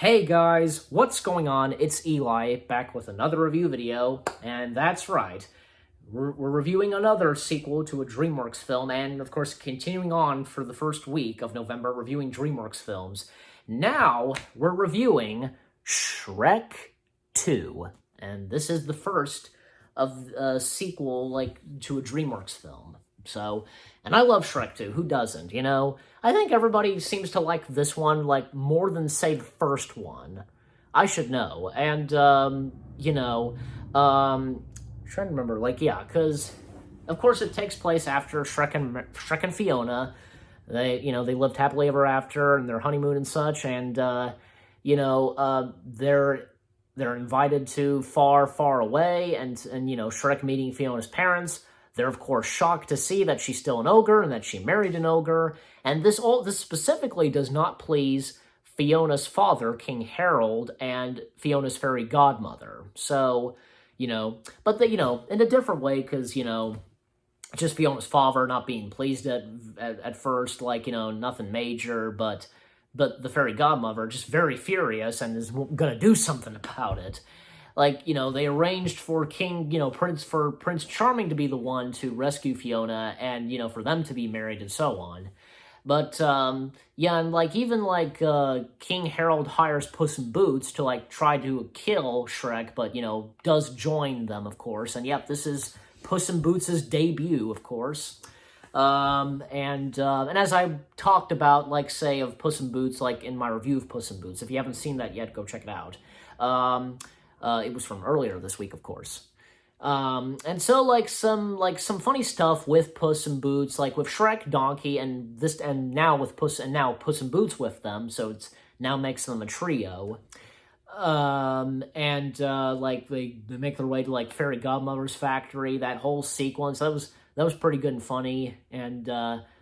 Hey guys, what's going on? It's Eli, back with another review video, and that's right, we're reviewing another sequel to a DreamWorks film, and of course continuing on for the first week of November, reviewing DreamWorks films. Now, we're reviewing Shrek 2, and this is the first of a sequel, to a DreamWorks film. So, and I love Shrek 2, who doesn't, you know? I think everybody seems to like this one, more than, say, the first one. I should know. And, trying to remember, because, of course, it takes place after Shrek and Fiona. They lived happily ever after, and their honeymoon and such, and, they're invited to far, far away, and Shrek meeting Fiona's parents. They're, of course, shocked to see that she's still an ogre and that she married an ogre. And this specifically does not please Fiona's father, King Harold, and Fiona's fairy godmother. So, but in a different way, because, just Fiona's father not being pleased at first, nothing major, but the fairy godmother just very furious and is going to do something about it. They arranged for Prince Charming to be the one to rescue Fiona and, for them to be married and so on. But, King Harold hires Puss in Boots to, try to kill Shrek, but, does join them, of course. And, yep, this is Puss in Boots' debut, of course. And as I talked about, of Puss in Boots, in my review of Puss in Boots, if you haven't seen that yet, go check it out. It was from earlier this week, of course. And so, some funny stuff with Puss in Boots, with Shrek, Donkey, and now Puss in Boots with them, so it's now makes them a trio. They make their way to, Fairy Godmother's factory, that whole sequence, that was pretty good and funny, and,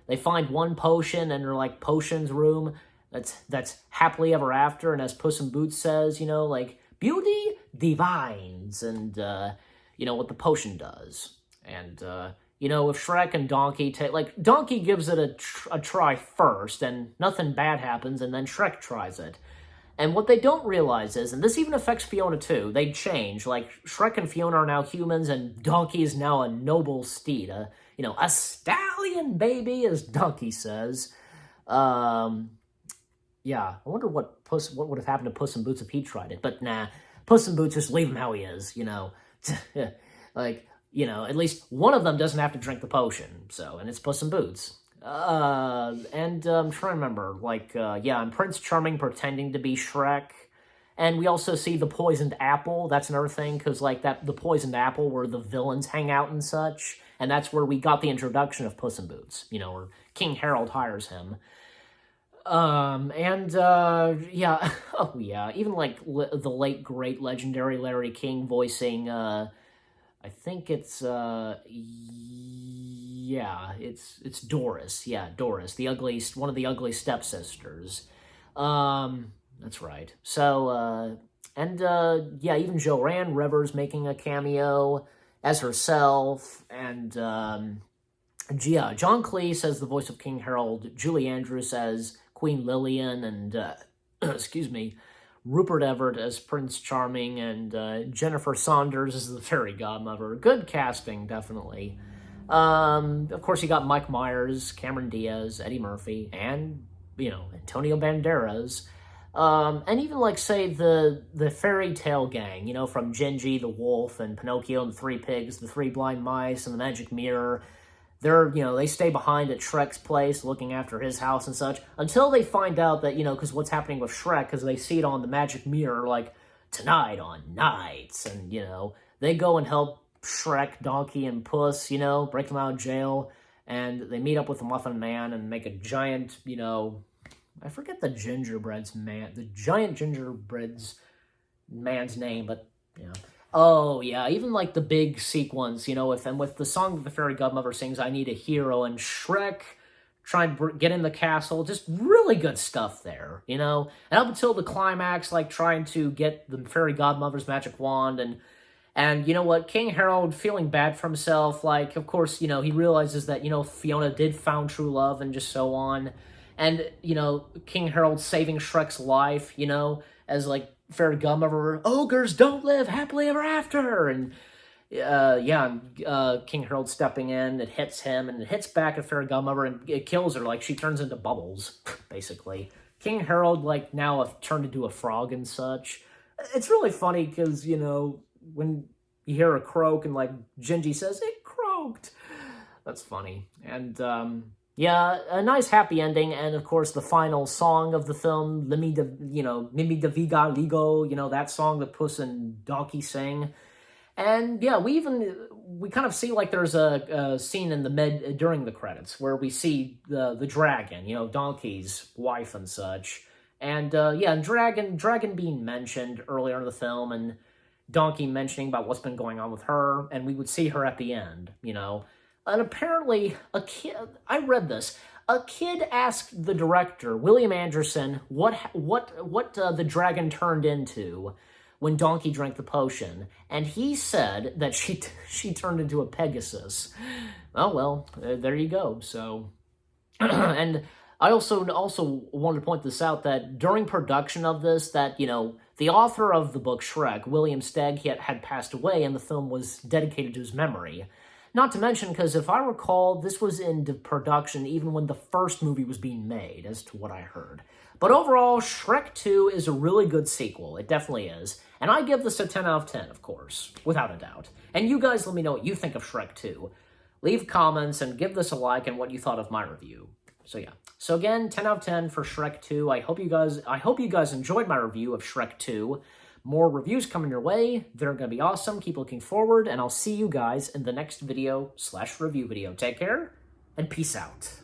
they find one potion in their, potions room that's happily ever after, and as Puss in Boots says, beauty divines, and, what the potion does. And, if Shrek and Donkey Donkey gives it a try first, and nothing bad happens, and then Shrek tries it. And what they don't realize is, and this even affects Fiona too, they change. Shrek and Fiona are now humans, and Donkey is now a noble steed, a stallion, baby, as Donkey says. Yeah, I wonder what would have happened to Puss in Boots if he tried it, but nah, Puss in Boots, just leave him how he is, at least one of them doesn't have to drink the potion, so, and it's Puss in Boots. I'm trying to remember, and Prince Charming pretending to be Shrek, and we also see the poisoned apple. That's another thing, because, the poisoned apple where the villains hang out and such, and that's where we got the introduction of Puss in Boots, where King Harold hires him. Oh yeah, even, the late, great, legendary Larry King voicing, I think it's, it's Doris. Yeah, Doris, one of the ugly stepsisters. That's right. So, even Joanne Rivers making a cameo as herself, and, John Cleese as the voice of King Harold, Julie Andrews as Queen Lillian, and, Rupert Everett as Prince Charming, and Jennifer Saunders as the fairy godmother. Good casting, definitely. Of course, you got Mike Myers, Cameron Diaz, Eddie Murphy, and, Antonio Banderas. And even, the fairy tale gang, from Gingy the wolf, and Pinocchio and the Three Pigs, the Three Blind Mice, and the Magic Mirror. They stay behind at Shrek's place, looking after his house and such, until they find out that, because what's happening with Shrek, because they see it on the Magic Mirror, tonight on Nights, and, they go and help Shrek, Donkey, and Puss, break them out of jail, and they meet up with the Muffin Man and make a giant, I forget the giant gingerbread's man's name, but, Oh, yeah, even, the big sequence, with the song that the fairy godmother sings, I Need a Hero, and Shrek trying to get in the castle, just really good stuff there, And up until the climax, trying to get the fairy godmother's magic wand, and you know what, King Harold feeling bad for himself, of course, he realizes that, Fiona did found true love, and just so on, and, King Harold saving Shrek's life, as like Fairy Godmother, ogres don't live happily ever after, and King Harold stepping in, it hits him, and it hits back at Fairy Godmother, and it kills her, like, she turns into bubbles, basically. King Harold, like, now turned into a frog and such. It's really funny, because, you know, when you hear a croak, and, like, Gingy says, it croaked. That's funny. And, yeah, a nice happy ending, and, of course, the final song of the film, Mimi de Viga Ligo, you know, that song that Puss and Donkey sing. And yeah, we kind of see like there's a scene in the during the credits where we see the dragon, you know, Donkey's wife and such. And and dragon being mentioned earlier in the film, and Donkey mentioning about what's been going on with her, and we would see her at the end, you know. And apparently I read this. A kid asked the director, William Anderson, what the dragon turned into when Donkey drank the potion, and he said that she turned into a Pegasus. Oh, well, there you go. So, and I also wanted to point this out, that during production of this, that, you know, the author of the book Shrek, William Stegg, had passed away, and the film was dedicated to his memory. Not to mention, because if I recall, this was in production even when the first movie was being made, as to what I heard. But overall, Shrek 2 is a really good sequel. It definitely is. And I give this a 10 out of 10, of course, without a doubt. And you guys let me know what you think of Shrek 2. Leave comments and give this a like and what you thought of my review. So yeah. So again, 10 out of 10 for Shrek 2. I hope you guys enjoyed my review of Shrek 2. More reviews coming your way. They're going to be awesome. Keep looking forward, and I'll see you guys in the next video /review video. Take care, and peace out.